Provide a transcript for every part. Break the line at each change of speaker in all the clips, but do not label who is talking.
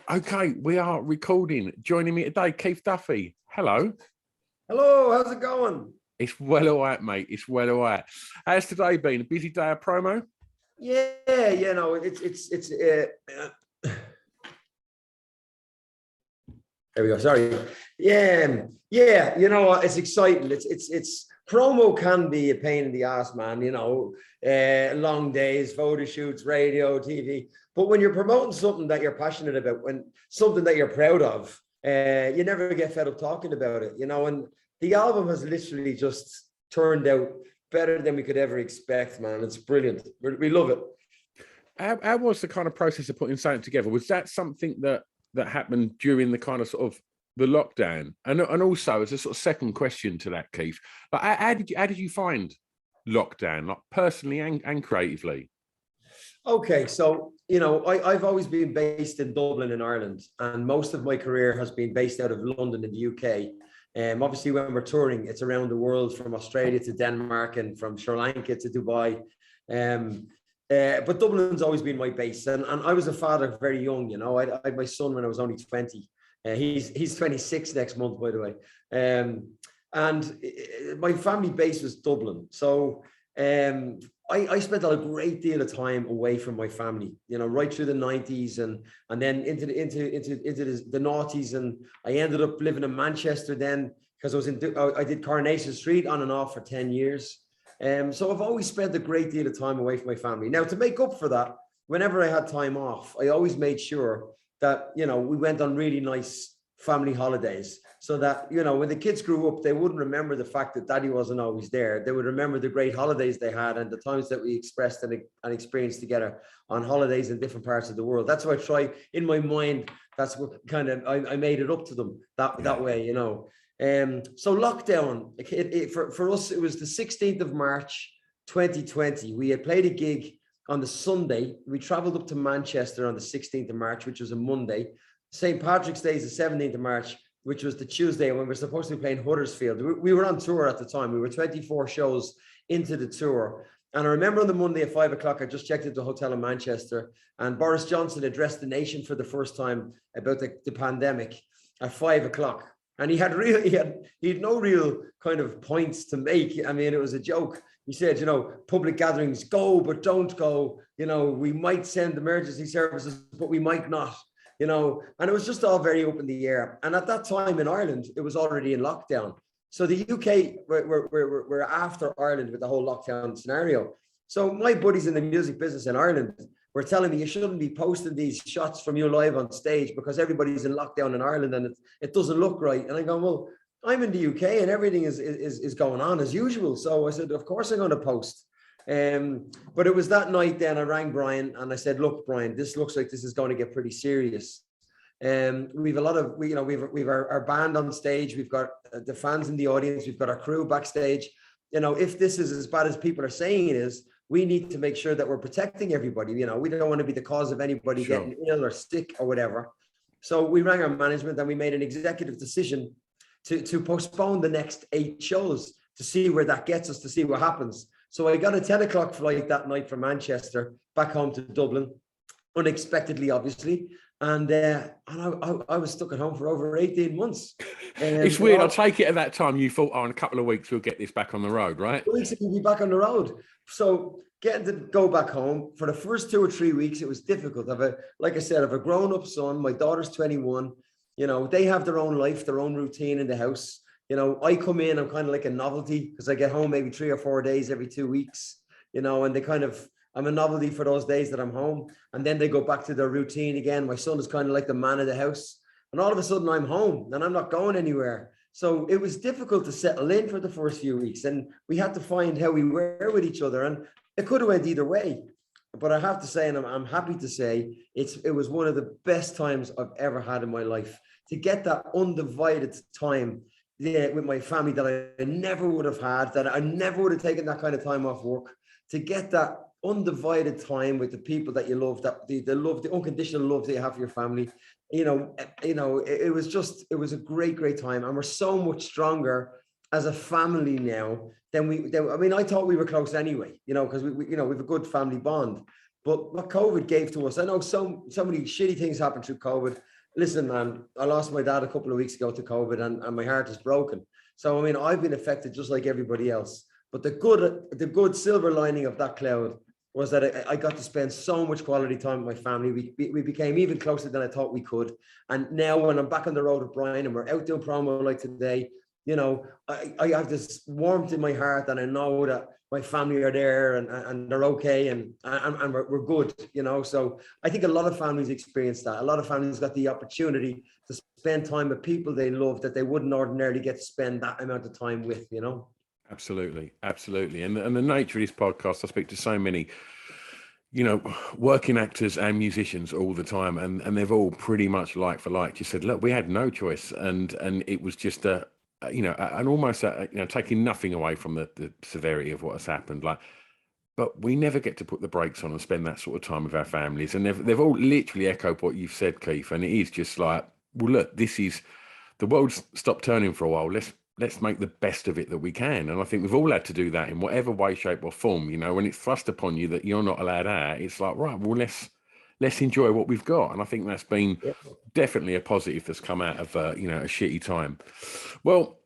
Okay, we are recording. Joining me today, Keith Duffy. Hello.
Hello, how's it going?
It's well all right, mate. It's well all right. How's today been? A busy day of promo?
Yeah, it's there we go. Sorry. Yeah. You know what? It's exciting. It's promo can be a pain in the ass, man. Long days, photo shoots, radio, TV. But when you're promoting something that you're passionate about, when something that you're proud of, you never get fed up talking about it. And the album has literally just turned out better than we could ever expect, man. It's brilliant. We love it.
How was the kind of process of putting something together? Was that something that happened during the kind of sort of the lockdown? And also, as a sort of second question to that, Keith, like how did you find lockdown, like personally and creatively?
Okay, so I've always been based in Dublin in Ireland, and most of my career has been based out of London in the UK. Obviously, when we're touring, it's around the world, from Australia to Denmark and from Sri Lanka to Dubai. But Dublin's always been my base, and I was a father very young. I had my son when I was only 20. He's 26 next month, by the way. And my family base was Dublin, so I spent a great deal of time away from my family. Right through the 90s and then into the noughties, and I ended up living in Manchester then because I did Coronation Street on and off for 10 years. So I've always spent a great deal of time away from my family. Now, to make up for that, whenever I had time off, I always made sure that, we went on really nice family holidays so that, when the kids grew up, they wouldn't remember the fact that daddy wasn't always there. They would remember the great holidays they had and the times that we expressed and experienced together on holidays in different parts of the world. That's what I try in my mind. That's what kind of, I made it up to them that way, So lockdown, for us, it was the 16th of March, 2020. We had played a gig on the Sunday. We traveled up to Manchester on the 16th of March, which was a Monday. St. Patrick's Day is the 17th of March, which was the Tuesday when we were supposed to be playing Huddersfield. We were on tour at the time. We were 24 shows into the tour. And I remember on the Monday at 5 o'clock, I just checked into the hotel in Manchester, and Boris Johnson addressed the nation for the first time about the pandemic at 5 o'clock. And he had no real kind of points to make. I mean, it was a joke. He said, public gatherings, go, but don't go. We might send emergency services, but we might not. And it was just all very up in the air. And at that time in Ireland, it was already in lockdown. So the UK were after Ireland with the whole lockdown scenario. So my buddies in the music business in Ireland were telling me, you shouldn't be posting these shots from you live on stage because everybody's in lockdown in Ireland and it doesn't look right. And I go, well, I'm in the UK and everything is going on as usual. So I said, of course I'm going to post. But it was that night then I rang Brian and I said, look, Brian, this looks like this is going to get pretty serious. We've a lot of, we've our band on stage. We've got the fans in the audience. We've got our crew backstage. If this is as bad as people are saying it is, we need to make sure that we're protecting everybody. We don't want to be the cause of anybody getting ill or sick or whatever. So we rang our management and we made an executive decision to postpone the next 8 shows to see where that gets us, to see what happens. So I got a 10 o'clock flight that night from Manchester back home to Dublin, unexpectedly, obviously. And I was stuck at home for over 18 months.
It's weird. I take it at that time you thought, in a couple of weeks we'll get this back on the road, right?
Weeks we'll be back on the road. So getting to go back home for the first 2 or 3 weeks, it was difficult. Like I said, I have a grown-up son. My daughter's 21. They have their own life, their own routine in the house. I come in, I'm kind of like a novelty because I get home maybe 3 or 4 days every 2 weeks, and I'm a novelty for those days that I'm home. And then they go back to their routine again. My son is kind of like the man of the house. And all of a sudden I'm home and I'm not going anywhere. So it was difficult to settle in for the first few weeks. And we had to find how we were with each other. And it could have went either way. But I have to say, and I'm happy to say, it was one of the best times I've ever had in my life. To get that undivided time with my family that I never would have had, that I never would have taken that kind of time off work. To get that undivided time with the people that you love, that the love, the unconditional love that you have for your family. It was a great time. And we're so much stronger as a family now than I thought we were close anyway, because we have a good family bond. But what COVID gave to us, I know so many shitty things happened through COVID. listen, man, I lost my dad a couple of weeks ago to COVID, and my heart is broken. So, I mean, I've been affected just like everybody else. But the good silver lining of that cloud was that I got to spend so much quality time with my family. We became even closer than I thought we could. And now when I'm back on the road with Brian and we're out doing promo like today, you know, I have this warmth in my heart, and I know that my family are there and they're okay, and we're good, you know. So I think a lot of families experience that. A lot of families got the opportunity to spend time with people they love that they wouldn't ordinarily get to spend that amount of time with, you know.
Absolutely, absolutely. And the nature of this podcast, I speak to so many, you know, working actors and musicians all the time, and they've all pretty much like for like just said, look, we had no choice, and it was just and almost you know, taking nothing away from the severity of what has happened, like, but we never get to put the brakes on and spend that sort of time with our families, and they've all literally echoed what you've said, Keith, and it is just like, well, look, this is the world's stopped turning for a while. Let's make the best of it that we can. And I think we've all had to do that in whatever way, shape or form. You know, when it's thrust upon you that you're not allowed out, it's like, right, well, let's enjoy what we've got. And I think that's been definitely a positive that's come out of, you know, a shitty time. Well,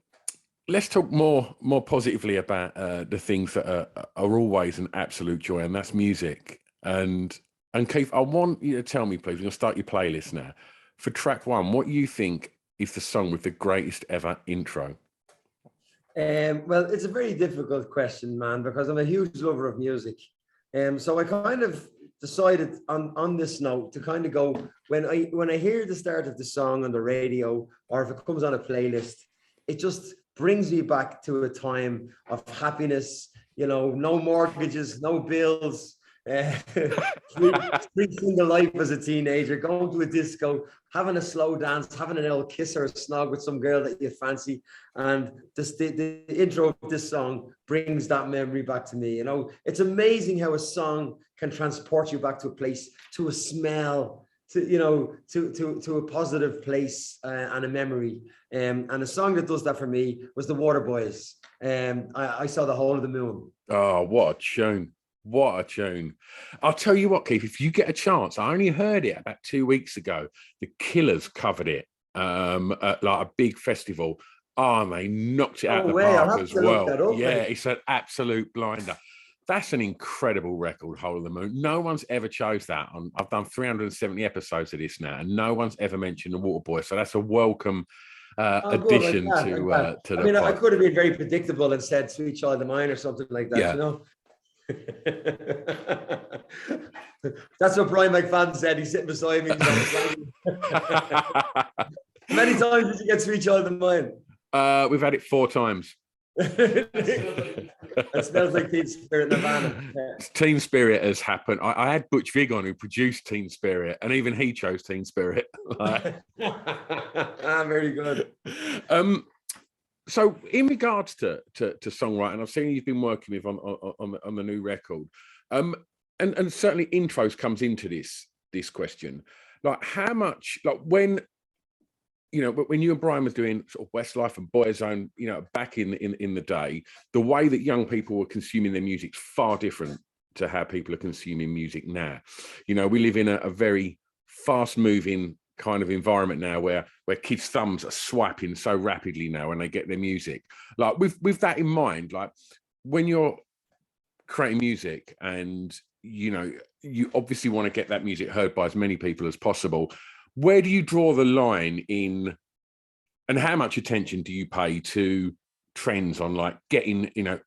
let's talk more positively about the things that are always an absolute joy, and that's music. And Keith, I want you to tell me, please, we're going to start your playlist now. For track one, what you think is the song with the greatest ever intro?
Well, it's a very difficult question, man, because I'm a huge lover of music. So I kind of decided on this note to kind of go, when I hear the start of the song on the radio, or if it comes on a playlist, it just brings me back to a time of happiness, you know, no mortgages, no bills, free single life as a teenager, going to a disco, having a slow dance, having an old kiss or a snog with some girl that you fancy. And the intro of this song brings that memory back to me. You know, it's amazing how a song can transport you back to a place, to a smell, to, you know, to a positive place and a memory. And a song that does that for me was the Waterboys. I Saw the Hole of the Moon.
Oh, what a tune. What a tune. I'll tell you what, Keith, if you get a chance, I only heard it about 2 weeks ago. The Killers covered it at like a big festival. Oh, and they knocked it out of the park as well. Yeah, it's an absolute blinder. That's an incredible record, Hole of the Moon. No one's ever chose that. I've done 370 episodes of this now, and no one's ever mentioned the Waterboy. So that's a welcome addition to the
I mean,
pod.
I could have been very predictable and said Sweet Child of Mine or something like that, you know? That's what Brian McFadden said. He's sitting beside me. How many times did you get Sweet Child of Mine?
We've had it 4 times.
It smells like Teen Spirit Nirvana.
Teen Spirit has happened. I had Butch Vig on, who produced Teen Spirit, and even he chose Teen Spirit.
Very good.
So in regards to songwriting, I've seen you've been working with on the new record, and certainly intros comes into this question. Like, how much, like, when, you know, when you and Brian was doing sort of Westlife and Boyzone, you know, back in the day, the way that young people were consuming their music's far different to how people are consuming music now. You know, we live in a very fast-moving kind of environment now where kids' thumbs are swiping so rapidly now when they get their music. Like, with that in mind, like, when you're creating music and, you know, you obviously want to get that music heard by as many people as possible, where do you draw the line in, and how much attention do you pay to trends on, like, getting, you know,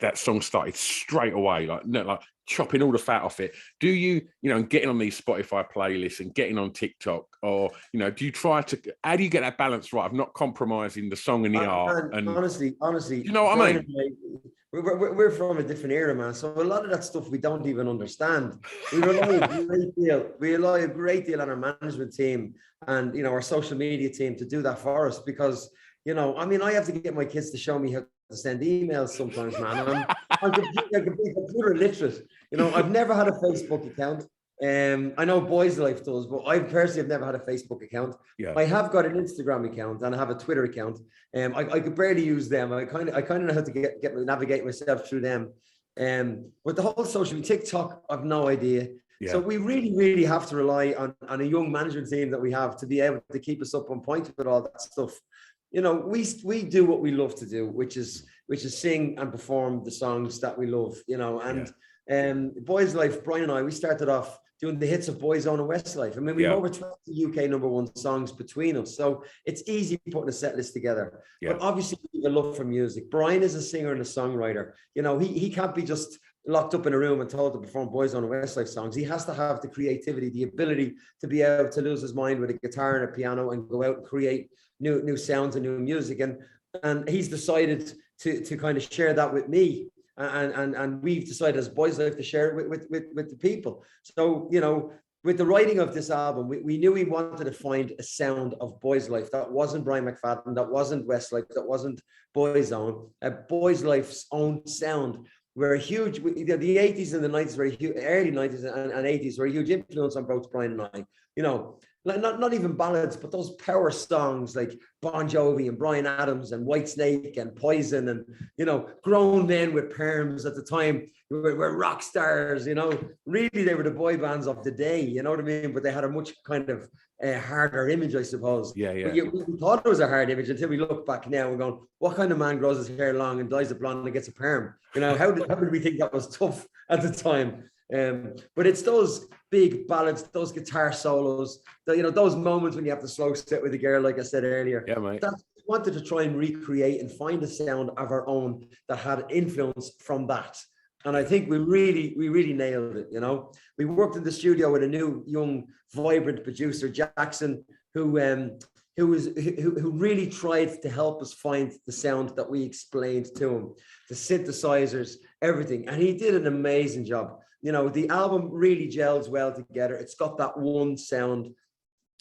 that song started straight away, like chopping all the fat off it? Do you, you know, getting on these Spotify playlists and getting on TikTok, or, you know, do you try to, how do you get that balance right of not compromising the song and the art? And
honestly,
you know what I mean?
We're from a different era, man. So a lot of that stuff we don't even understand. We rely a great deal on our management team and, you know, our social media team to do that for us, because, you know, I mean, I have to get my kids to show me how to send emails sometimes, man. I'm computer literate. You know, I've never had a Facebook account. I know Boys Life does, but I personally have never had a Facebook account. Yeah. I have got an Instagram account and I have a Twitter account. I could barely use them. I kind of know how to navigate myself through them. But the whole social media, TikTok, I've no idea. So we really have to rely on a young management team that we have to be able to keep us up on point with all that stuff. You know, we do what we love to do, which is sing and perform the songs that we love, you know. And Boys Life, Brian and I, we started off doing the hits of Boyzone and Westlife. I mean, we've over 20 UK #1 songs between us, so it's easy putting a set list together. But obviously, we have a love for music. Brian is a singer and a songwriter. You know, he can't be just locked up in a room and told to perform Boyzone and Westlife songs. He has to have the creativity, the ability to be able to lose his mind with a guitar and a piano and go out and create new sounds and new music. And he's decided to kind of share that with me. And we've decided as Boys Life to share it with the people. So, you know, with the writing of this album, we knew we wanted to find a sound of Boys Life that wasn't Brian McFadden, that wasn't Westlife, that wasn't Boyzone, a Boys Life's own sound. We're a huge, the 80s and the 90s were huge, early 90s and 80s were a huge influence on both Brian and I. You know, not even ballads, but those power songs like Bon Jovi and Bryan Adams and Whitesnake and Poison and, you know, grown men with perms at the time were rock stars, you know. Really, they were the boy bands of the day, you know what I mean? But they had a much kind of harder image, I suppose.
Yeah.
But we thought it was a hard image until we look back now and going, what kind of man grows his hair long and dyes it blonde and gets a perm? You know, how did we think that was tough at the time? But it's those big ballads, those guitar solos, you know, those moments when you have to slow sit with a girl, like I said earlier.
Yeah, mate.
That we wanted to try and recreate and find a sound of our own that had influence from that. And I think we really nailed it. You know, we worked in the studio with a new, young, vibrant producer, Jackson, who really tried to help us find the sound that we explained to him, the synthesizers, everything. And he did an amazing job. You know, the album really gels well together. It's got that one sound.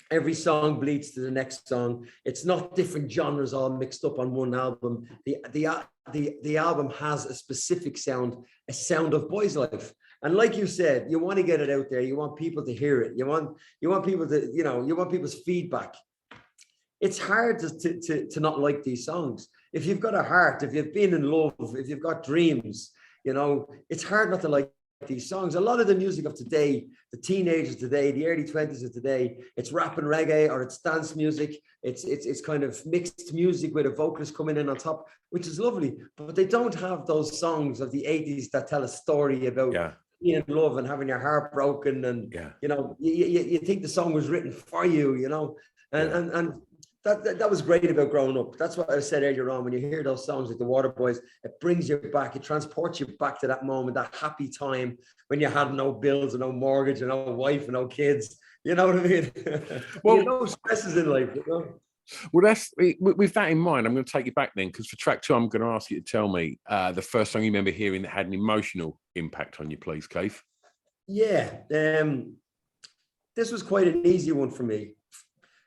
Every song bleeds to the next song. It's not different genres all mixed up on one album. The album has a specific sound, a sound of Boys Life. And like you said, you want to get it out there. You want people to hear it. You want people to, you know, you want people's feedback. It's hard to not like these songs. If you've got a heart, if you've been in love, if you've got dreams, you know, it's hard not to like these songs. A lot of the music of today, the teenagers today, the early 20s of today, it's rap and reggae or it's dance music. It's kind of mixed music with a vocalist coming in on top, which is lovely. But they don't have those songs of the 80s that tell a story about being in love and having your heart broken. And, you know, you think the song was written for you, you know, and that was great about growing up. That's what I said earlier on. When you hear those songs like the Waterboys, it brings you back. It transports you back to that moment, that happy time when you had no bills and no mortgage and no wife and no kids. You know what I mean? Well, you no stresses in life. You know?
Well, that's with that in mind. I'm going to take you back then, because for track 2, I'm going to ask you to tell me the first song you remember hearing that had an emotional impact on you, please, Keith.
Yeah, this was quite an easy one for me,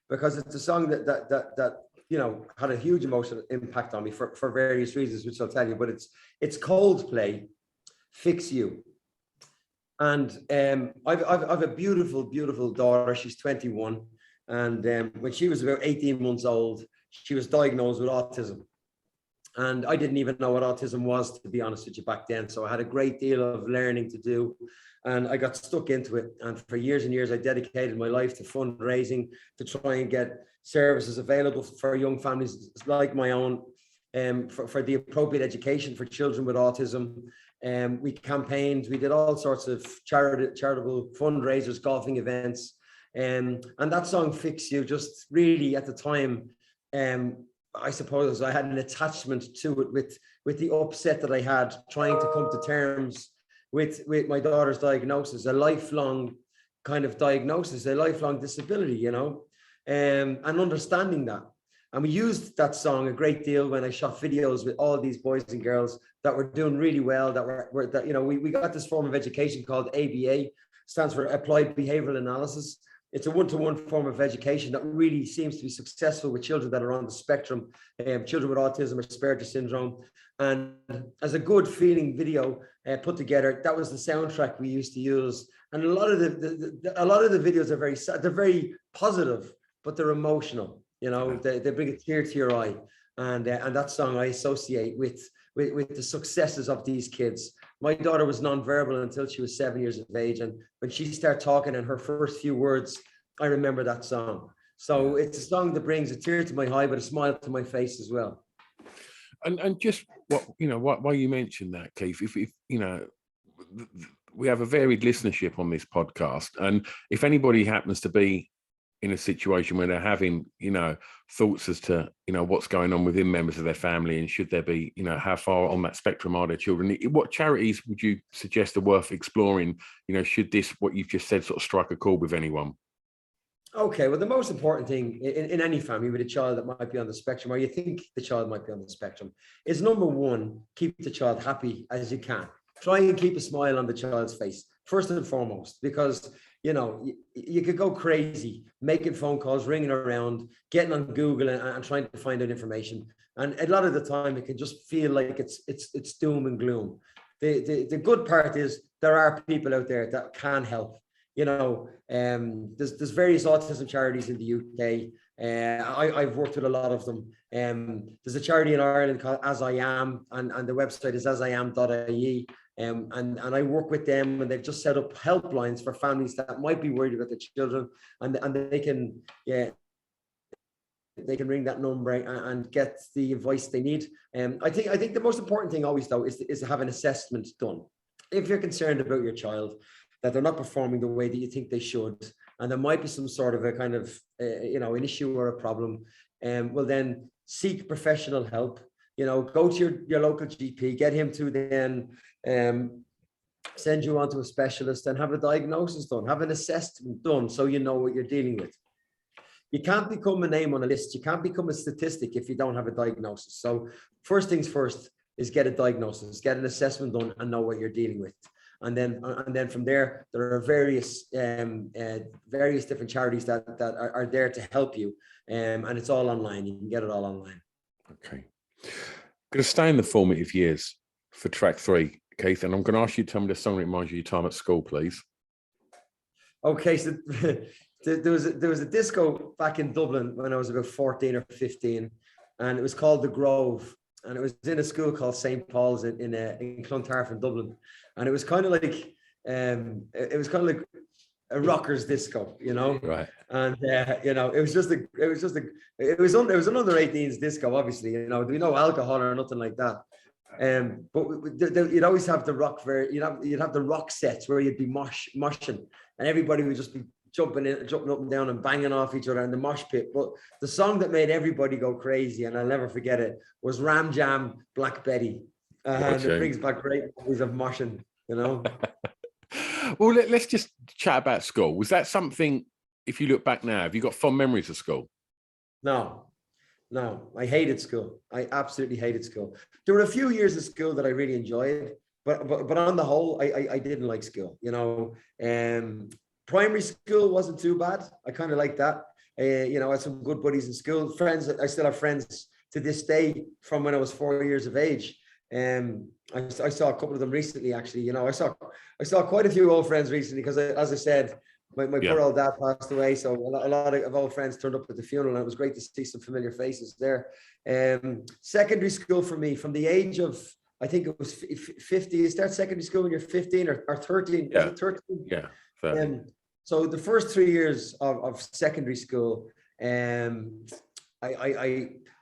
because it's a song that you know had a huge emotional impact on me for various reasons, which I'll tell you. But it's Coldplay, "Fix You," and I've a beautiful daughter. She's 21, and when she was about 18 months old, she was diagnosed with autism, and I didn't even know what autism was, to be honest with you, back then. So I had a great deal of learning to do. And I got stuck into it. And for years and years, I dedicated my life to fundraising to try and get services available for young families like my own, for the appropriate education for children with autism. We campaigned, we did all sorts of charitable fundraisers, golfing events. And that song, "Fix You," just really at the time, I suppose I had an attachment to it with the upset that I had trying to come to terms with my daughter's diagnosis, a lifelong kind of diagnosis, a lifelong disability, you know, and understanding that. And we used that song a great deal when I shot videos with all these boys and girls that were doing really well, that you know, we got this form of education called ABA, stands for Applied Behavioral Analysis. It's a one-to-one form of education that really seems to be successful with children that are on the spectrum, children with autism or Asperger's syndrome. And as a good feeling video put together, that was the soundtrack we used to use. And a lot of the videos are very sad. They're very positive, but they're emotional. You know, they bring a tear to your eye. And that song I associate with the successes of these kids. My daughter was nonverbal until she was 7 years of age. And when she started talking and her first few words, I remember that song. So it's a song that brings a tear to my eye, but a smile to my face as well.
And just why you mentioned that, Keith, if we have a varied listenership on this podcast, and if anybody happens to be in a situation where they're having, thoughts as to, what's going on within members of their family, and should there be, how far on that spectrum are their children, what charities would you suggest are worth exploring? Should this, what you've just said, sort of strike a chord with anyone?
Okay, well, the most important thing in any family with a child that might be on the spectrum, or you think the child might be on the spectrum, is number one, keep the child happy as you can. Try and keep a smile on the child's face, first and foremost, because, you could go crazy making phone calls, ringing around, getting on Google and trying to find out information. And a lot of the time, it can just feel like it's doom and gloom. The good part is there are people out there that can help. There's various autism charities in the UK. I've worked with a lot of them. There's a charity in Ireland called As I Am, and the website is asiam.ie. And I work with them, and they've just set up helplines for families that might be worried about their children, and they can ring that number and get the advice they need. I think the most important thing always, though, is to have an assessment done. If you're concerned about your child, that they're not performing the way that you think they should, and there might be some sort of a kind of an issue or a problem, well, then seek professional help. Go to your local GP, get him to then send you on to a specialist and have a diagnosis done, have an assessment done, so you know what you're dealing with. You can't become a name on a list. You can't become a statistic if you don't have a diagnosis. So first things first is get a diagnosis, get an assessment done, and know what you're dealing with. And then from there are various different charities that are there to help you, and it's all online. You can get it all online.
Okay, I'm going to stay in the formative years for track 3, Keith, and I'm going to ask you to tell me the song that reminds you of your time at school, please.
Okay, so there was a disco back in Dublin when I was about 14 or 15, and it was called The Grove, and it was in a school called St. Paul's in Clontarf in Dublin. And it was kind of like a rockers disco,
Right.
And it was an under 18s disco, obviously. There'd be no alcohol or nothing like that. But you'd always have the rock you'd have the rock sets where you'd be moshing, and everybody would just be jumping up and down and banging off each other in the mosh pit. But the song that made everybody go crazy, and I'll never forget it, was Ram Jam Black Betty. And it brings back great memories of moshing,
Well, let's just chat about school. Was that something, if you look back now, have you got fond memories of school?
No, I hated school. I absolutely hated school. There were a few years of school that I really enjoyed, but on the whole, I didn't like school. Primary school wasn't too bad. I kind of liked that. I had some good buddies in school, friends. I still have friends to this day from when I was 4 years of age. I saw a couple of them recently, actually. I saw quite a few old friends recently because, as I said, my poor old dad passed away. So a lot of old friends turned up at the funeral, and it was great to see some familiar faces there. Secondary school for me, from the age of, I think it was 50. You start secondary school when you're 15 or 13.
Yeah.
Is it 13?
Yeah.
So the first 3 years of secondary school,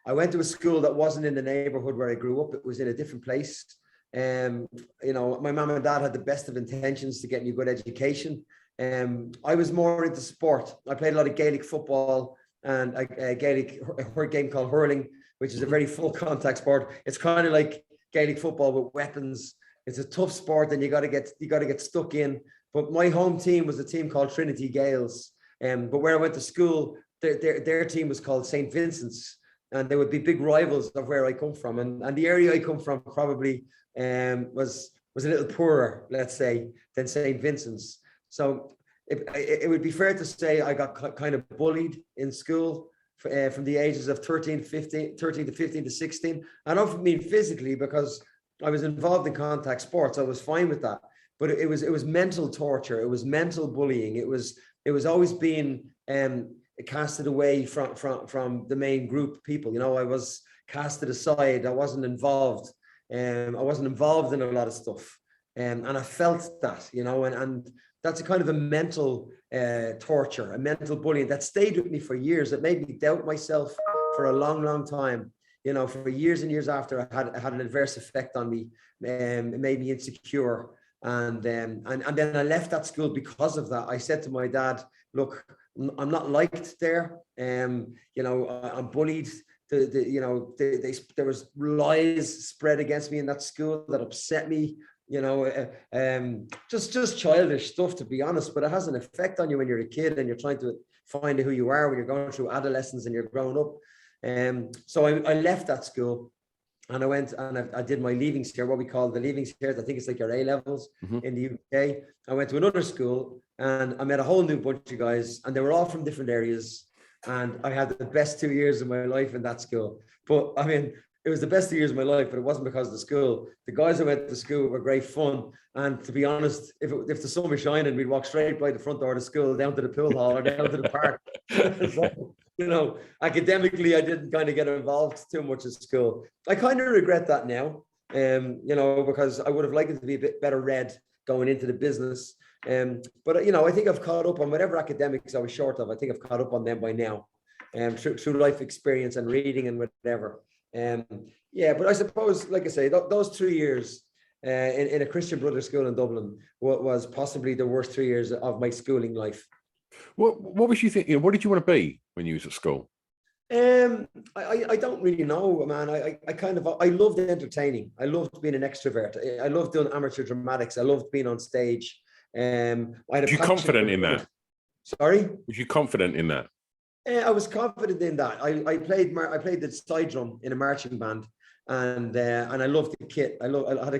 I went to a school that wasn't in the neighborhood where I grew up. It was in a different place. My mom and dad had the best of intentions to get me a good education. I was more into sport. I played a lot of Gaelic football and a game called hurling, which is a very full contact sport. It's kind of like Gaelic football with weapons. It's a tough sport, and you got to get stuck in. But my home team was a team called Trinity Gales. But where I went to school, their team was called St. Vincent's. And they would be big rivals of where I come from. And the area I come from probably was a little poorer, let's say, than St. Vincent's. So it would be fair to say I got kind of bullied in school from the ages of 13 to 15 to 16. I don't mean physically, because I was involved in contact sports. I was fine with that. But it was mental torture. It was mental bullying. It was always being casted away from the main group of people. I was casted aside. I wasn't involved. I wasn't involved in a lot of stuff. And I felt that, and that's a kind of a mental torture, a mental bullying that stayed with me for years. It made me doubt myself for a long, long time. For years and years after, I had an adverse effect on me. It made me insecure. And then I left that school because of that. I said to my dad, look, I'm not liked there. I'm bullied. There was lies spread against me in that school that upset me. Just childish stuff, to be honest. But it has an effect on you when you're a kid and you're trying to find who you are when you're going through adolescence and you're growing up. So I left that school. And I went and I did my leaving cert, what we call the leaving cert. I think it's like your A levels in the UK. I went to another school and I met a whole new bunch of guys, and they were all from different areas. And I had the best 2 years of my life in that school. But I mean, it was the best 2 years of my life, but it wasn't because of the school. The guys I went to school were great fun. And to be honest, if the sun was shining, we'd walk straight by the front door of the school, down to the pool hall or down to the park. So, academically, I didn't kind of get involved too much at school. I kind of regret that now, because I would have liked it to be a bit better read going into the business. But I think I've caught up on whatever academics I was short of. I think I've caught up on them by now, through life experience and reading and whatever. But I suppose, like I say, those 3 years in a Christian Brothers school in Dublin was possibly the worst 3 years of my schooling life.
What was you thinking? What did you want to be when you was at school?
I don't really know, man. I loved entertaining. I loved being an extrovert. I loved doing amateur dramatics. I loved being on stage.
Was you confident in that?
Sorry?
Was you confident in that?
I was confident in that. I played the side drum in a marching band, and I loved the kit. I had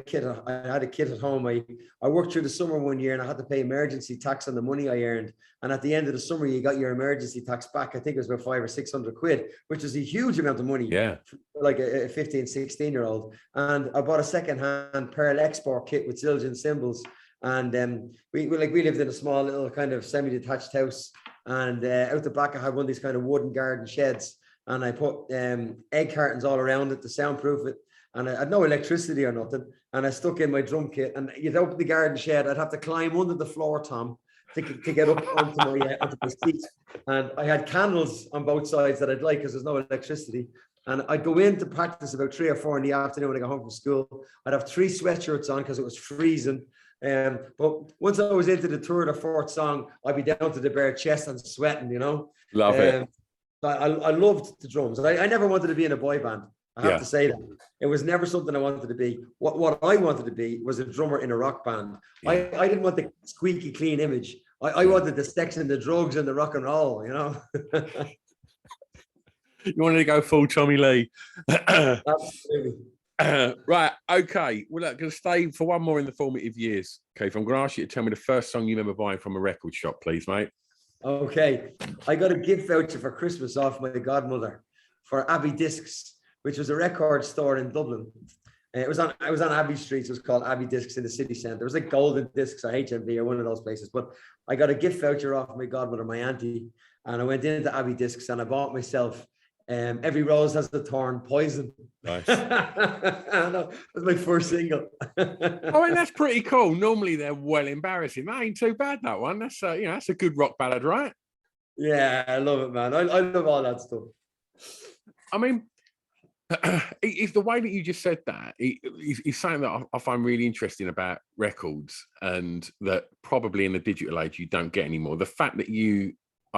a kit at home. I worked through the summer one year, and I had to pay emergency tax on the money I earned. And at the end of the summer, you got your emergency tax back. I think it was about 500 or 600 quid, which is a huge amount of money.
Yeah,
for like a 15, 16-year-old. And I bought a second-hand Pearl Export kit with Zildjian cymbals. And we lived in a small little kind of semi-detached house. And out the back, I had one of these kind of wooden garden sheds. And I put egg cartons all around it to soundproof it. And I had no electricity or nothing. And I stuck in my drum kit. And you'd open the garden shed, I'd have to climb under the floor, Tom, to get up onto my seat. And I had candles on both sides that I'd like because there's no electricity. And I'd go in to practice about 3 or 4 in the afternoon when I got home from school. I'd have 3 sweatshirts on because it was freezing. But once I was into the third or fourth song, I'd be down to the bare chest and sweating,
Love it.
I loved the drums. I never wanted to be in a boy band. I have to say that. It was never something I wanted to be. What I wanted to be was a drummer in a rock band. Yeah. I didn't want the squeaky clean image. I wanted the sex and the drugs and the rock and roll,
You wanted to go full Tommy Lee.
Absolutely.
Right, okay. Well, I'm going to stay for one more in the formative years. Okay, if I'm going to ask you to tell me the first song you remember buying from a record shop, please, mate.
Okay. I got a gift voucher for Christmas off my godmother for Abbey Discs, which was a record store in Dublin. It was on Abbey Street. It was called Abbey Discs in the city centre. It was like Golden Discs or HMV or one of those places. But I got a gift voucher off my godmother, my auntie, and I went into Abbey Discs and I bought myself Every Rose Has a Thorn, Poison.
Nice.
That was my first single.
And that's pretty cool. Normally they're well embarrassing. That ain't too bad, that one. That's that's a good rock ballad, right?
Yeah, I love it, man. I love all that stuff.
I mean, it's the way that you just said that. It's something that I find really interesting about records, and that probably in the digital age you don't get anymore. The fact that I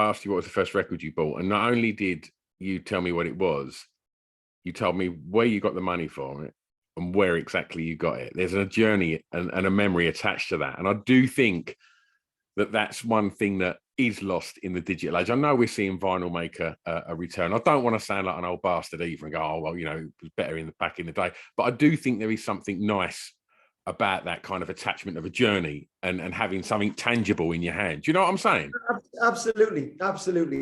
asked you what was the first record you bought, and not only did you tell me what it was, you told me where you got the money for it and where exactly you got it. There's a journey and a memory attached to that. And I do think that that's one thing that is lost in the digital age. I know we're seeing vinyl make a return. I don't want to sound like an old bastard either and go, oh, well, it was better back in the day. But I do think there is something nice about that kind of attachment of a journey and having something tangible in your hand. Do you know what I'm saying? Absolutely.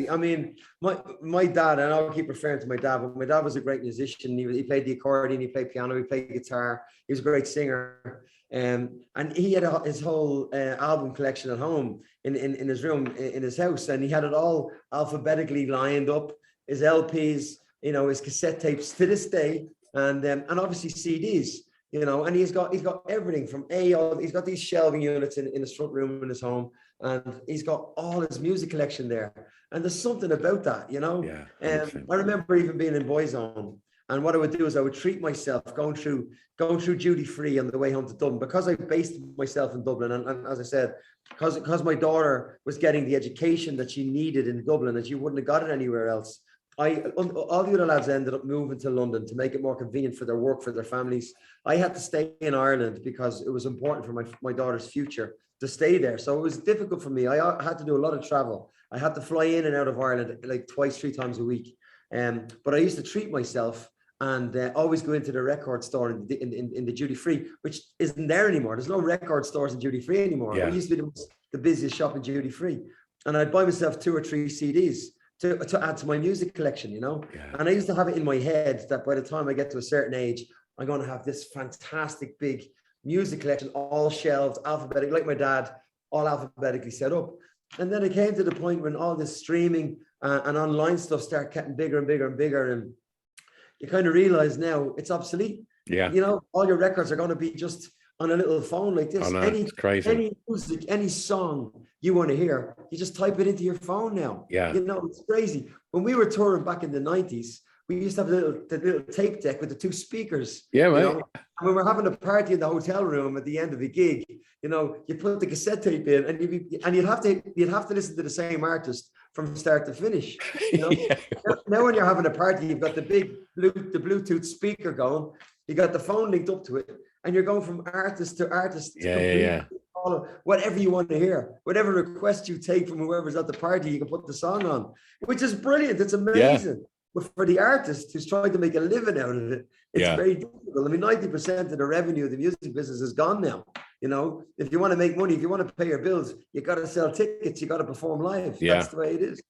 I mean, my dad, and I'll keep referring to my dad, but my dad was a great musician. He played the accordion, he played piano, he played guitar. He was a great singer. And he had his whole album collection at home in his room, in his house. And he had it all alphabetically lined up, his LPs, his cassette tapes to this day. And obviously CDs.
and he's got everything from he's got these shelving units in his front room in his home, and he's got all his music collection there. And there's something about that,
Yeah.
I remember even being in Boyzone, and what I would do is I would treat myself going through duty free on the way home to Dublin, because I based myself in Dublin. And as I said, because my daughter was getting the education that she needed in Dublin, and she wouldn't have got it anywhere else. All the other lads ended up moving to London to make it more convenient for their work, for their families. I had to stay in Ireland because it was important for my daughter's future to stay there. So it was difficult for me. I had to do a lot of travel. I had to fly in and out of Ireland like twice, 3 times a week. But I used to treat myself and always go into the record store in the duty free, which isn't there anymore. There's no record stores in duty free anymore.
Yeah.
It used to be the busiest shop in duty free. And I'd buy myself 2 or 3 CDs to add to my music collection, Yeah. And I used to have it in my head that by the time I get to a certain age, I'm going to have this fantastic big music collection, all shelved, alphabetic, like my dad, all alphabetically set up. And then it came to the point when all this streaming and online stuff started getting bigger and bigger and bigger. And you kind of realize now it's obsolete.
Yeah.
All your records are going to be just on a little phone like this.
I know, it's crazy.
Any music, any song you want to hear, you just type it into your phone now.
Yeah.
It's crazy. When we were touring back in the 90s, we used to have the little tape deck with the 2 speakers.
Yeah, mate.
And when we're having a party in the hotel room at the end of the gig, you put the cassette tape in, and you'd have to listen to the same artist from start to finish.
Yeah.
Now when you're having a party, you've got the Bluetooth speaker going, you got the phone linked up to it, and you're going from artist to artist.
Yeah.
Whatever you want to hear, whatever request you take from whoever's at the party, you can put the song on, which is brilliant. It's amazing. Yeah. But for the artist who's trying to make a living out of it, it's very difficult. I mean, 90% of the revenue of the music business is gone now. If you want to make money, if you want to pay your bills, you got to sell tickets, you got to perform live. Yeah. That's the way it is.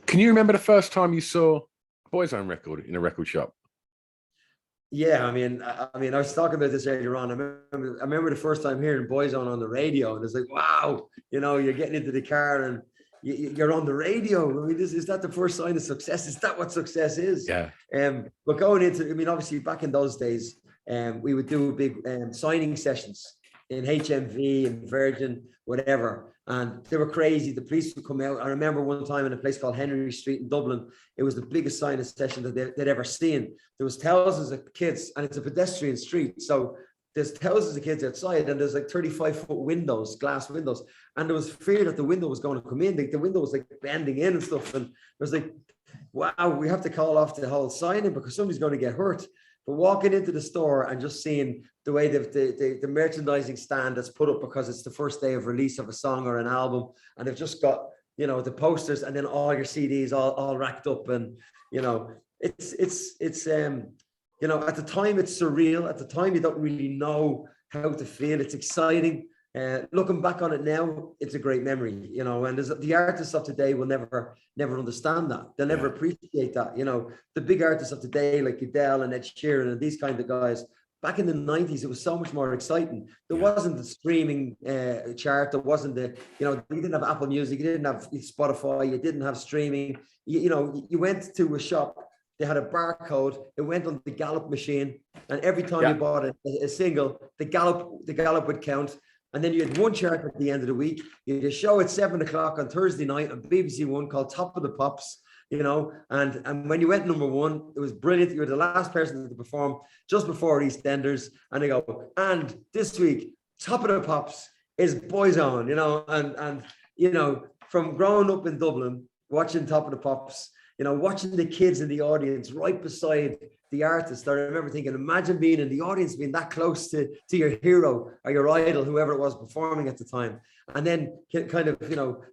Can you remember the first time you saw a Boyzone record in a record shop?
Yeah, I mean, I was talking about this earlier on. I remember the first time hearing Boyzone on the radio, and it's like, wow, you're getting into the car and you're on the radio. I mean, is that the first sign of success? Is that what success is?
Yeah.
But going into, obviously back in those days, we would do big signing sessions in HMV and Virgin, whatever. And they were crazy. The police would come out. I remember one time in a place called Henry Street in Dublin, it was the biggest signing session that they'd ever seen. There was thousands of kids, and it's a pedestrian street. So there's thousands of kids outside, and there's like 35-foot windows, glass windows. And there was fear that the window was going to come in. The window was like bending in and stuff. And it was like, wow, we have to call off the whole signing because somebody's going to get hurt. But walking into the store and just seeing the way the merchandising stand that's put up because it's the first day of release of a song or an album, and they've just got, the posters and then all your CDs all racked up. And, it's at the time it's surreal. At the time, you don't really know how to feel. It's exciting. Looking back on it now, it's a great memory, and the artists of today will never understand that. They'll never appreciate that. The big artists of today, like Adele and Ed Sheeran and these kind of guys, back in the 90s, it was so much more exciting. There wasn't the streaming chart. There wasn't you didn't have Apple Music, you didn't have Spotify, you didn't have streaming. You went to a shop, they had a barcode, it went on the Gallup machine, and every time you bought a single, the Gallup would count. And then you had one chart at the end of the week. You had a show at 7:00 on Thursday night on BBC One called Top of the Pops, and when you went number 1, it was brilliant. You were the last person to perform just before EastEnders. And they go, and this week, Top of the Pops is Boyzone, and from growing up in Dublin, watching Top of the Pops, watching the kids in the audience right beside the artist. I remember thinking, imagine being in the audience, being that close to your hero or your idol, whoever it was performing at the time. And then kind of,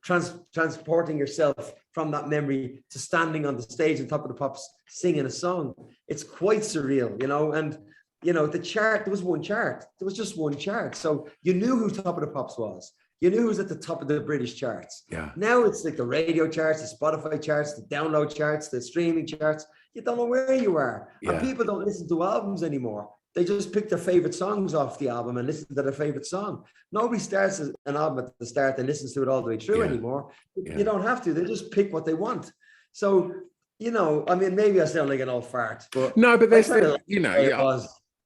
transporting yourself from that memory to standing on the stage on Top of the Pops, singing a song. It's quite surreal, and, the chart, there was one chart. There was just one chart. So you knew who Top of the Pops was. You knew who was at the top of the British charts.
Yeah.
Now it's like the radio charts, the Spotify charts, the download charts, the streaming charts. You don't know where you are. Yeah. And people don't listen to albums anymore. They just pick their favorite songs off the album and listen to their favorite song. Nobody starts an album at the start and listens to it all the way through anymore. Yeah. You don't have to. They just pick what they want. So, maybe I sound like an old fart, but
no, but there's,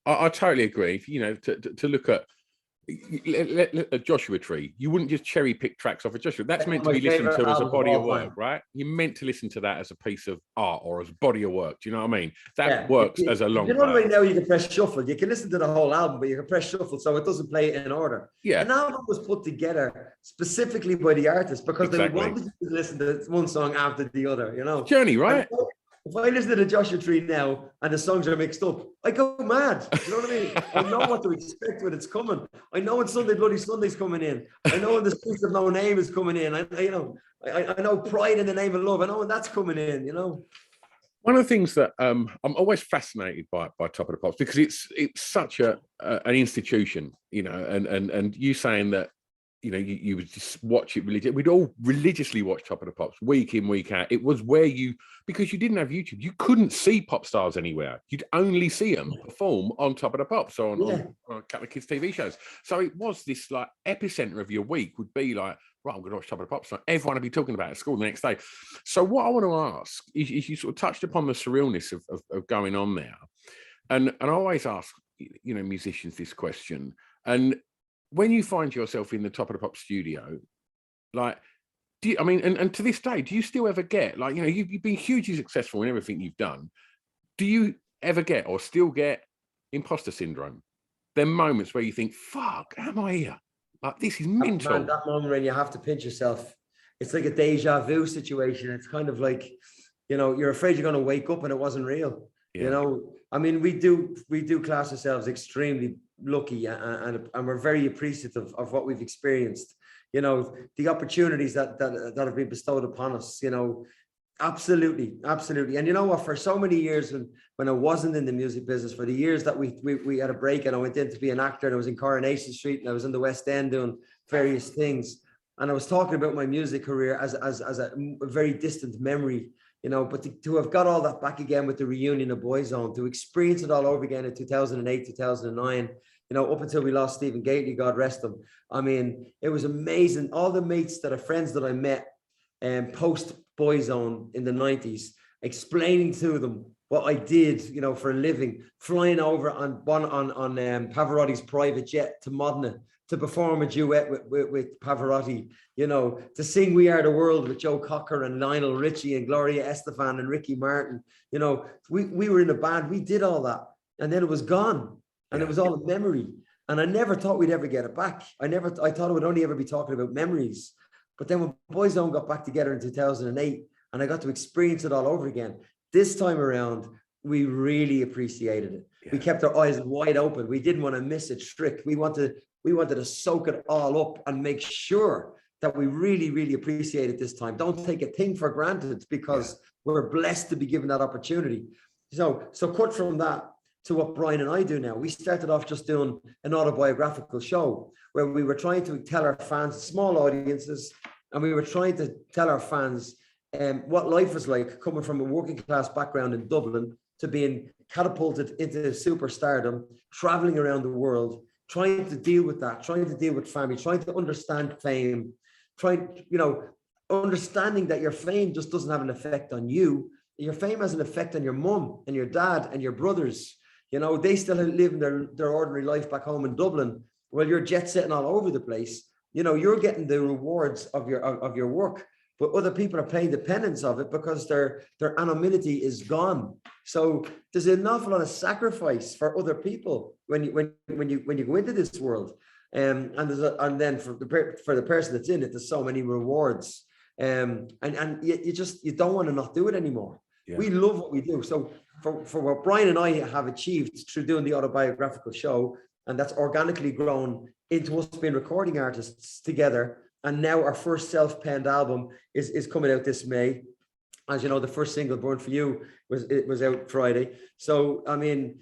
I totally agree. You know, to look at a Joshua Tree, you wouldn't just cherry pick tracks off of Joshua. That's meant to be listened to as a body of work, right? You're meant to listen to that as a piece of art or as a body of work. Do you know what I mean? That works as a long.
You know, right now you can press shuffle. You can listen to the whole album, but you can press shuffle so it doesn't play in order.
Yeah,
an album was put together specifically by the artist because they wanted you to listen to one song after the other. You know,
journey, right?
If I listen to the Joshua Tree now and the songs are mixed up, I go mad. You know what I mean? I know what to expect when it's coming. I know when Sunday Bloody Sunday's coming in. I know when the Streets of No Name is coming in. I know Pride in the Name of Love. I know when that's coming in. You know.
One of the things that I'm always fascinated by Top of the Pops, because it's such an institution, you know, and you saying that, you know, you would just watch it religiously. We'd all religiously watch Top of the Pops week in, week out. It was where because you didn't have YouTube, you couldn't see pop stars anywhere. You'd only see them perform on Top of the Pops or on a couple of kids' TV shows. So it was this like epicenter of your week would be like, right, I'm going to watch Top of the Pops. So everyone would be talking about it at school the next day. So what I want to ask is you sort of touched upon the surrealness of going on there. And I always ask, you know, musicians this question. And when you find yourself in the Top of the Pop studio, like, and to this day, do you still ever get, like, you know, you've been hugely successful in everything you've done. Do you ever get or still get imposter syndrome? There are moments where you think, fuck, am I here? Like, this is mental.
Man, that moment when you have to pinch yourself, it's like a deja vu situation. It's kind of like, you know, you're afraid you're going to wake up and it wasn't real. Yeah. You know, I mean, we do class ourselves extremely lucky and we're very appreciative of what we've experienced. You know, the opportunities that have been bestowed upon us, you know, absolutely. And you know what, for so many years when I wasn't in the music business, for the years that we had a break and I went in to be an actor and I was in Coronation Street and I was in the West End doing various things. And I was talking about my music career as a very distant memory, you know, but to have got all that back again with the reunion of Boyzone, to experience it all over again in 2008, 2009, you know, up until we lost Stephen Gately, God rest him. I mean, it was amazing. All the mates that are friends that I met post Boyzone in the 90s, explaining to them what I did, you know, for a living, flying over on Pavarotti's private jet to Modena to perform a duet with Pavarotti, you know, to sing We Are the World with Joe Cocker and Lionel Richie and Gloria Estefan and Ricky Martin. You know, we were in a band, we did all that, and then it was gone. And it was all a memory. And I never thought we'd ever get it back. I thought it would only ever be talking about memories. But then when Boyzone got back together in 2008, and I got to experience it all over again, this time around, we really appreciated it. Yeah. We kept our eyes wide open. We didn't want to miss a trick. We wanted to soak it all up and make sure that we really, really appreciate it this time. Don't take a thing for granted because we're blessed to be given that opportunity. So cut from that to what Brian and I do now. We started off just doing an autobiographical show where we were trying to tell our fans, small audiences, and we were trying to tell our fans what life was like coming from a working class background in Dublin to being catapulted into superstardom, traveling around the world, trying to deal with that, trying to deal with family, trying to understand fame, understanding that your fame just doesn't have an effect on you. Your fame has an effect on your mum and your dad and your brothers. You know, they still live in their ordinary life back home in Dublin while you're jet setting all over the place. You know, you're getting the rewards of your work, but other people are paying the penance of it because their anonymity is gone. So there's an awful lot of sacrifice for other people when you go into this world, and then for the person that's in it, there's so many rewards, and you don't want to not do it anymore. Yeah. We love what we do. So for what Brian and I have achieved through doing the autobiographical show, and that's organically grown into us being recording artists together. And now our first self-penned album is coming out this May. As you know, the first single, Born For You, was out Friday. So, I mean,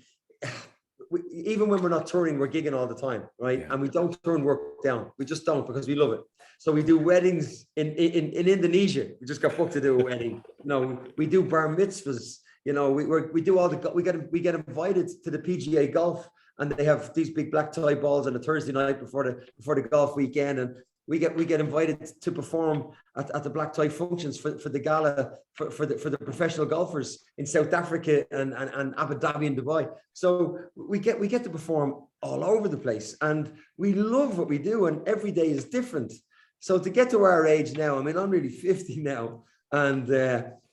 even when we're not touring, we're gigging all the time, right? Yeah. And we don't turn work down. We just don't, because we love it. So we do weddings in Indonesia. We just got booked to do a wedding. You know, we do bar mitzvahs. You know, we do all we get invited to the PGA golf, and they have these big black tie balls on a Thursday night before the golf weekend, and we get invited to perform at the black tie functions for the gala for the professional golfers in South Africa and Abu Dhabi and Dubai. So we get to perform all over the place, and we love what we do, and every day is different. So to get to our age now, I mean, I'm really 50 now, and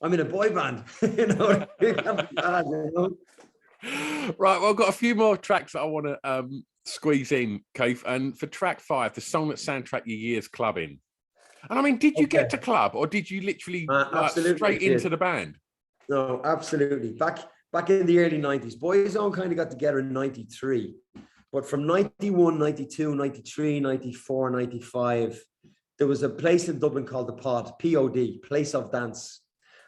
I'm in a boy band, you know.
Right, well, I've got a few more tracks that I want to squeeze in, Keith. And for track 5, the song that soundtrack your year's clubbing. And I mean, did you get to club, or did you literally straight into the band?
No, absolutely. Back in the early 90s, Boyzone kind of got together in 93. But from 91, 92, 93, 94, 95, there was a place in Dublin called the Pod, P-O-D, Place of Dance.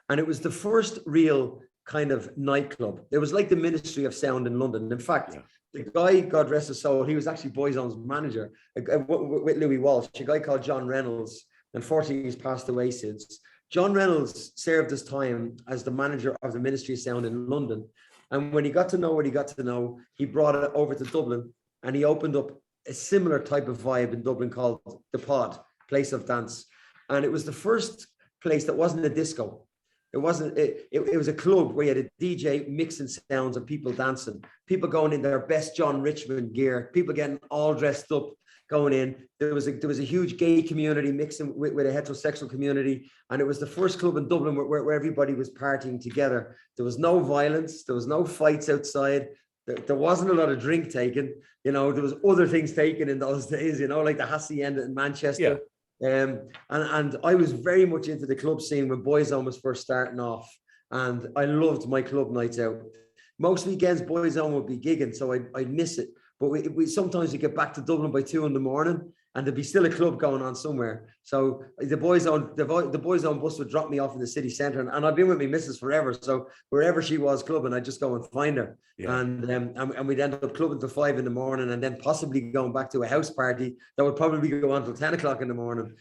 And it was the first real kind of nightclub. It was like the Ministry of Sound in London. In fact, the guy, God rest his soul, he was actually Boyzone's manager with Louis Walsh, a guy called John Reynolds. Unfortunately, he's passed away since. John Reynolds served his time as the manager of the Ministry of Sound in London. And when he got to know what he got to know, he brought it over to Dublin, and he opened up a similar type of vibe in Dublin called the Pod, Place of Dance. And it was the first place that wasn't a disco. It wasn't, it was a club where you had a DJ mixing sounds and people dancing, people going in their best John Richmond gear, people getting all dressed up, going in. There was a huge gay community mixing with a heterosexual community. And it was the first club in Dublin where everybody was partying together. There was no violence. There was no fights outside. There wasn't a lot of drink taken. You know, there was other things taken in those days, you know, like the Hacienda in Manchester.
Yeah.
And I was very much into the club scene when Boyzone was first starting off, and I loved my club nights out. Most weekends Boyzone would be gigging, so I'd miss it. But we sometimes we get back to Dublin by 2 a.m, and there'd be still a club going on somewhere. So the Boyzone bus would drop me off in the city centre, and I've been with my missus forever. So wherever she was clubbing, I'd just go and find her. Yeah. And we'd end up clubbing till 5 a.m, and then possibly going back to a house party that would probably go on till 10 o'clock in the morning.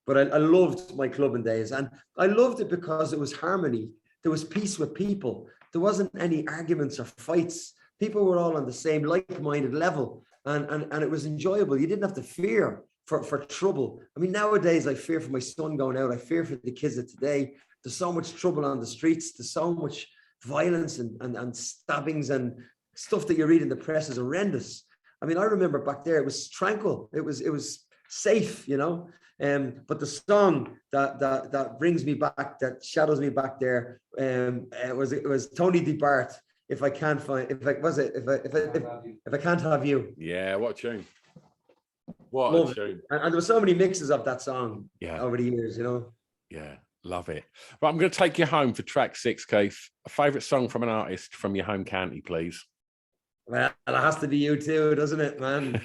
But I loved my clubbing days, and I loved it because it was harmony. There was peace with people. There wasn't any arguments or fights. People were all on the same like-minded level. And it was enjoyable. You didn't have to fear for trouble. I mean, nowadays I fear for my son going out. I fear for the kids of today. There's so much trouble on the streets. There's so much violence and stabbings and stuff that you read in the press is horrendous. I mean, I remember back there, it was tranquil. It was safe, you know. But the song that brings me back, that shadows me back there, it was Tony DeBart. If I can't have you.
Yeah, what a tune. What a tune.
And there were so many mixes of that song over the years, you know.
Yeah, love it. But I'm going to take you home for track 6, Keith. A favourite song from an artist from your home county, please.
Well, it has to be U2, doesn't it, man?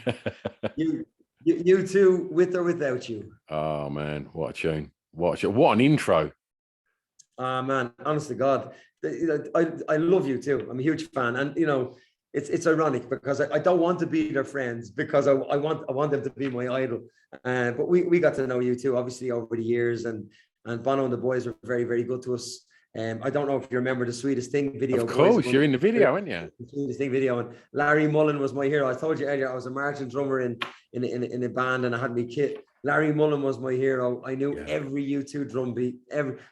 U2, with or without you.
Oh, man, what a tune. What an intro.
Man, honest to God. I love U2. I'm a huge fan, and you know, it's ironic because I don't want to be their friends because I want them to be my idol. But we got to know U2 obviously over the years, and Bono and the boys were very, very good to us. I don't know if you remember the Sweetest Thing video.
Of course, you're in the video, aren't you?
The Sweetest Thing video, and Larry Mullen was my hero. I told you earlier I was a marching drummer in a band, and I had my kit. Larry Mullen was my hero. I knew every U2 drum beat,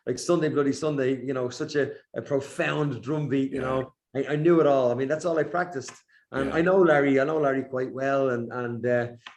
like Sunday Bloody Sunday, you know, such a profound drum beat, you know. I knew it all. I mean, that's all I practiced. And I know Larry quite well. And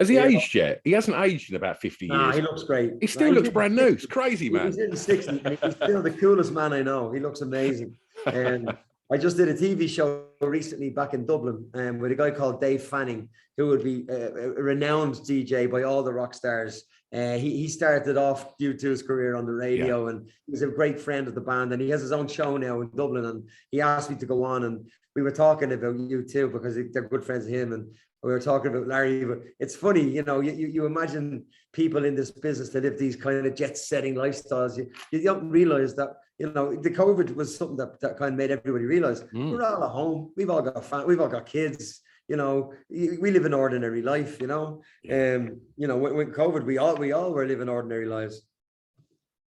has he aged yet? He hasn't aged in about 50 years.
Nah, he looks great.
He still looks brand new. It's crazy, man.
He's in 60. He's still the coolest man I know. He looks amazing. And I just did a TV show recently back in Dublin with a guy called Dave Fanning, who would be a renowned DJ by all the rock stars. He started off U2's career on the radio, and he's a great friend of the band, and he has his own show now in Dublin, and he asked me to go on, and we were talking about U2 because they're good friends of him, and we were talking about Larry. But it's funny, you know, you imagine people in this business that live these kind of jet-setting lifestyles. You don't realize that, you know, the COVID was something that kind of made everybody realize we're all at home. We've all got kids. You know, we live an ordinary life. You know, you know, when COVID, we all were living ordinary lives.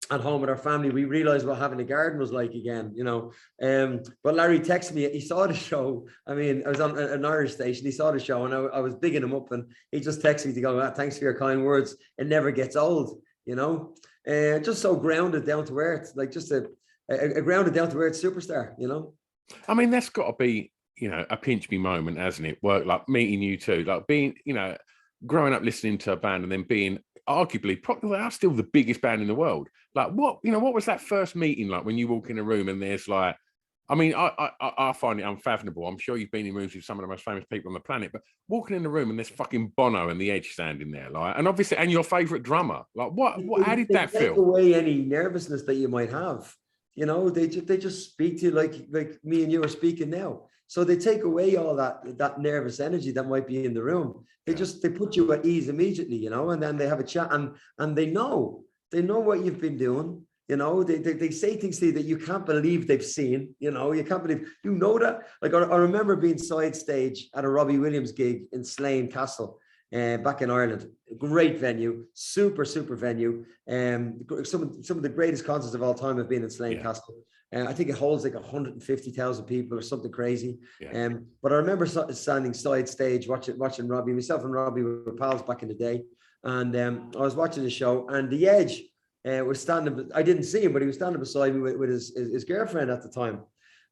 at home with our family, we realized what having a garden was like again, you know. But Larry texted me, he saw the show. I mean, I was on an Irish station, he saw the show, and I was bigging him up, and he just texted me to go, thanks for your kind words. It never gets old, you know. Just so grounded, down to earth, like just a grounded, down to earth superstar, you know.
I mean, that's got to be, you know, a pinch me moment, hasn't it? Work like meeting you too, like being, you know, growing up listening to a band and then being arguably probably they are still the biggest band in the world. Like what, you know, what was that first meeting like when you walk in a room and there's like, I mean, I find it unfathomable. I'm sure you've been in rooms with some of the most famous people on the planet, but walking in the room and there's fucking Bono and the Edge standing there, like, and obviously, and your favorite drummer, like, how did that
Take
feel?
away any nervousness that you might have. You know, they just speak to you like me and you are speaking now. So they take away all that nervous energy that might be in the room. They put you at ease immediately, you know, and then they have a chat and they know what you've been doing. You know, they say things to you that you can't believe they've seen. You know, you can't believe, you know that. Like I remember being side stage at a Robbie Williams gig in Slane Castle back in Ireland. Great venue, super venue. Some of the greatest concerts of all time have been in Slane Castle. I think it holds like 150,000 people or something crazy. But I remember standing side stage watching Robbie. Myself and Robbie were pals back in the day, and I was watching the show, and the Edge was standing. I didn't see him, but he was standing beside me with his girlfriend at the time,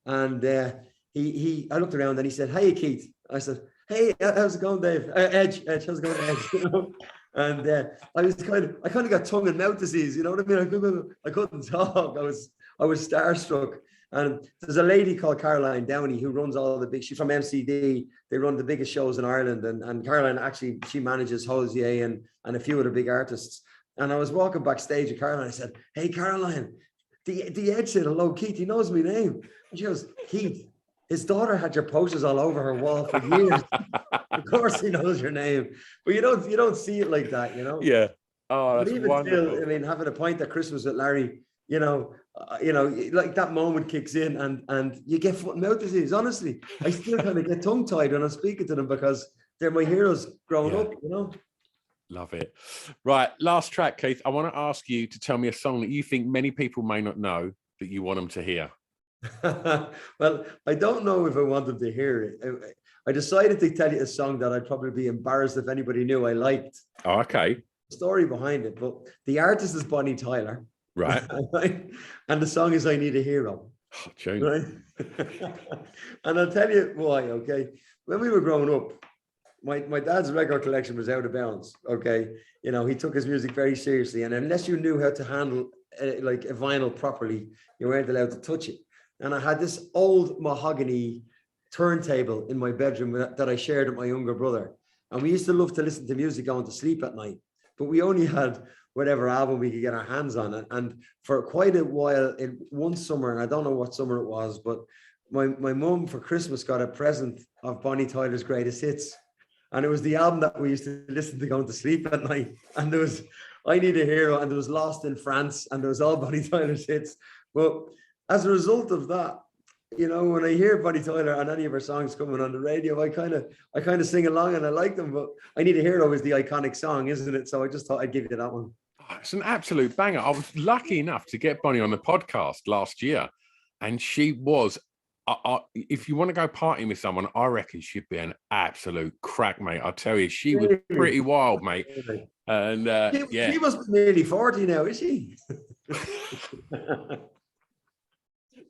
and I looked around and he said, "Hey, Keith." I said, "Hey, how's it going, Dave? Edge, how's it going, Edge?" You know? And I kind of got tongue and mouth disease. You know what I mean? I couldn't talk. I was starstruck. And there's a lady called Caroline Downey who runs all the big. She's from MCD. They run the biggest shows in Ireland. And Caroline actually, she manages Hosier and a few of the big artists. And I was walking backstage with Caroline. I said, "Hey, Caroline, the Edge said hello, Keith. He knows my name." And she goes, "Keith, his daughter had your posters all over her wall for years. Of course he knows your name." But you don't see it like that, you know?
Yeah. Oh, that's
but even
wonderful.
still, I mean, having a pint at Christmas with Larry, you know, like that moment kicks in and you get foot and mouth disease. Honestly, I still kind of get tongue tied when I'm speaking to them because they're my heroes growing up, you know?
Love it. Right. Last track, Keith. I want to ask you to tell me a song that you think many people may not know that you want them to hear.
Well, I don't know if I want them to hear it. I decided to tell you a song that I'd probably be embarrassed if anybody knew I liked.
Oh, okay.
Story behind it, but the artist is Bonnie Tyler.
Right.
And the song is I Need a Hero.
Oh, tune.
Right. And I'll tell you why, okay? When we were growing up, my dad's record collection was out of bounds, okay? You know, he took his music very seriously, and unless you knew how to handle like a vinyl properly, you weren't allowed to touch it. And I had this old mahogany turntable in my bedroom that I shared with my younger brother. And we used to love to listen to music going to sleep at night, but we only had whatever album we could get our hands on. And for quite a while, in one summer, and I don't know what summer it was, but my mum for Christmas got a present of Bonnie Tyler's greatest hits. And it was the album that we used to listen to going to sleep at night. And there was I Need a Hero, and there was Lost in France, and there was all Bonnie Tyler's hits. Well, as a result of that, you know, when I hear Bonnie Tyler and any of her songs coming on the radio, I kind of sing along and I like them. But I Need a Hero is the iconic song, isn't it? So I just thought I'd give you that one.
Oh, it's an absolute banger. I was lucky enough to get Bonnie on the podcast last year, and she was. If you want to go partying with someone, I reckon she'd be an absolute crack, mate. I tell you, she was pretty wild, mate. And
she must be nearly 40 now, is she?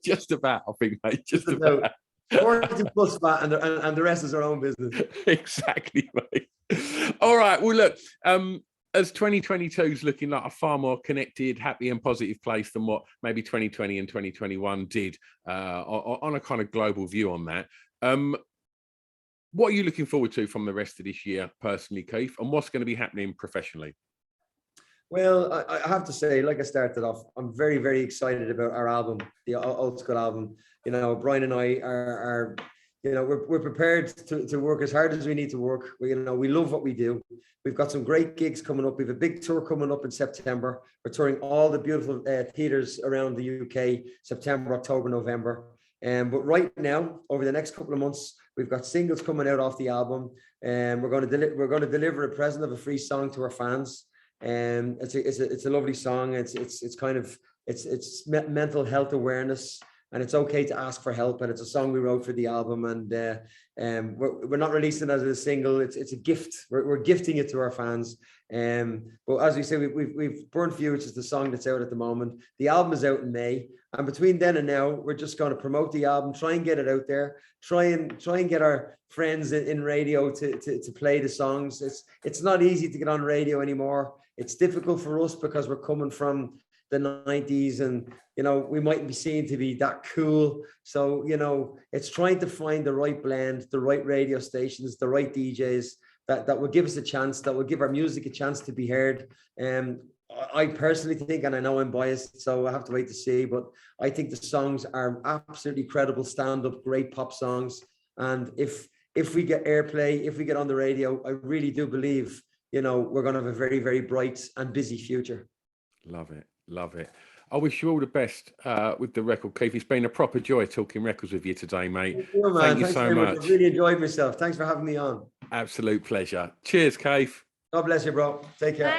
Just about, I think, mate. Just about.
40 plus fat, and the rest is her own business.
Exactly, mate. All right. Well, look, as 2022 is looking like a far more connected, happy and positive place than what maybe 2020 and 2021 did on a kind of global view on that. What are you looking forward to from the rest of this year, personally, Keith? And what's going to be happening professionally?
Well, I have to say, like I started off, I'm very, very excited about our album, the Old School album. You know, Brian and I are you know, we're prepared to work as hard as we need to work. We love what we do. We've got some great gigs coming up. We have a big tour coming up in September. We're touring all the beautiful theatres around the UK, September, October, November. But right now, over the next couple of months, we've got singles coming out off the album. And we're going to deliver a present of a free song to our fans. It's a lovely song. It's kind of mental health awareness, and it's okay to ask for help. And it's a song we wrote for the album, and we're not releasing it as a single. It's a gift. We're gifting it to our fans. But as we say, we've Burn For You, which is the song that's out at the moment. The album is out in May, and between then and now, we're just going to promote the album, try and get it out there, try and get our friends in radio to play the songs. It's not easy to get on radio anymore. It's difficult for us because we're coming from the 90s, and we mightn't be seen to be that cool. So it's trying to find the right blend, the right radio stations, the right DJs that will give us a chance, that will give our music a chance to be heard. I personally think, and I know I'm biased, so I have to wait to see, but I think the songs are absolutely credible stand-up, great pop songs. And if we get airplay, if we get on the radio, I really do believe we're going to have a very, very bright and busy future.
Love it. Love it. I wish you all the best with the record, Keith. It's been a proper joy talking records with you today, mate. Thank you so much.
I really enjoyed myself. Thanks for having me on.
Absolute pleasure. Cheers, Keith.
God bless you, bro. Take care. Bye.